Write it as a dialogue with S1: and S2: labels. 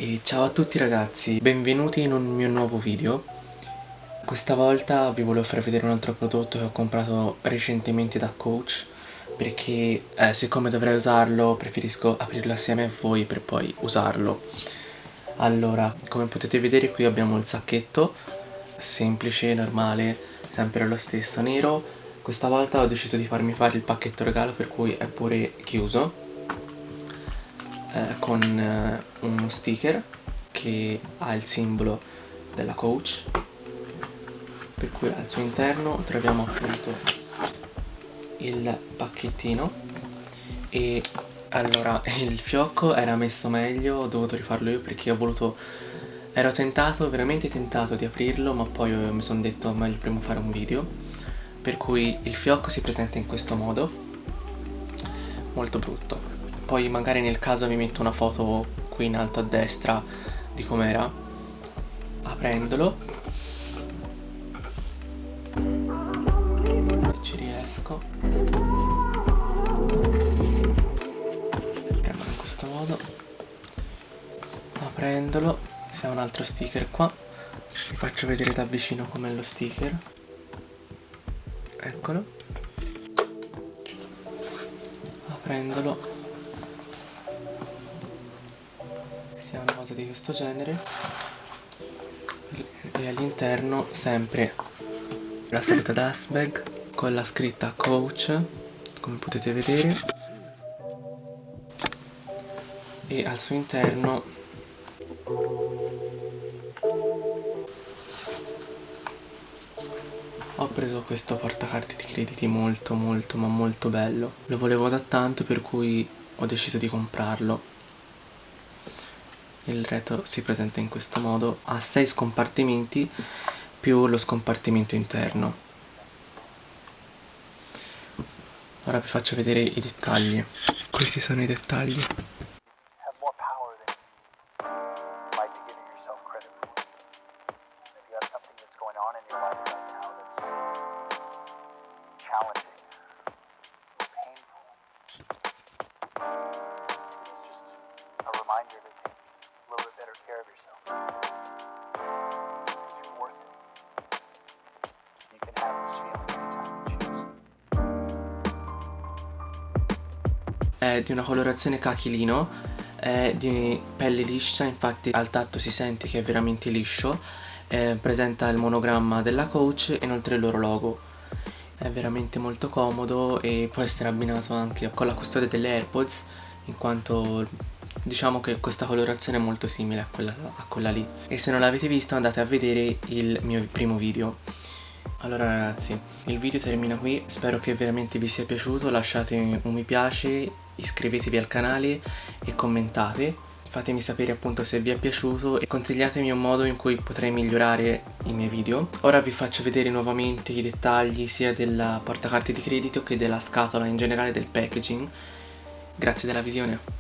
S1: E ciao a tutti ragazzi, benvenuti in un mio nuovo video. Questa volta vi volevo far vedere un altro prodotto che ho comprato recentemente da Coach, perché siccome dovrei usarlo preferisco aprirlo assieme a voi per poi usarlo. Allora, come potete vedere qui abbiamo il sacchetto, semplice, normale, sempre lo stesso, nero. Questa volta ho deciso di farmi fare il pacchetto regalo, per cui è pure chiuso, con uno sticker che ha il simbolo della Coach, per cui al suo interno troviamo appunto il pacchettino. E allora, il fiocco era messo meglio, ho dovuto rifarlo io perché ero tentato, veramente tentato di aprirlo, ma poi mi sono detto meglio prima fare un video, per cui il fiocco si presenta in questo modo, molto brutto. Poi magari nel caso vi metto una foto qui in alto a destra di com'era. Aprendolo, se ci riesco, premo in questo modo, aprendolo, se ha un altro sticker qua, vi faccio vedere da vicino com'è lo sticker, eccolo, aprendolo, si ha una cosa di questo genere, e all'interno sempre la solita dust bag con la scritta Coach, come potete vedere, e al suo interno ho preso questo portacarte di crediti molto ma molto bello. Lo volevo da tanto, per cui ho deciso di comprarlo. Il retro si presenta in questo modo, ha 6 scompartimenti più lo scompartimento interno. Ora vi faccio vedere i dettagli. Questi sono i dettagli.
S2: Have more power than you might be giving yourself credit for. If you have something that's going on in your life right now that's challenging or painful, it's just a reminder to take a little bit better care of yourself. Because you're worth it. You can have this feeling anytime you choose.
S1: È di una colorazione cachilino, è di pelle liscia, infatti al tatto si sente che è veramente liscio, presenta il monogramma della Coach e inoltre il loro logo. È veramente molto comodo e può essere abbinato anche con la custodia delle AirPods, in quanto diciamo che questa colorazione è molto simile a quella lì. E se non l'avete visto andate a vedere il mio primo video. Allora ragazzi, il video termina qui, spero che veramente vi sia piaciuto, lasciate un mi piace, iscrivetevi al canale e commentate, fatemi sapere appunto se vi è piaciuto e consigliatemi un modo in cui potrei migliorare i miei video. Ora vi faccio vedere nuovamente i dettagli sia della portacarte di credito che della scatola, in generale del packaging. Grazie della visione.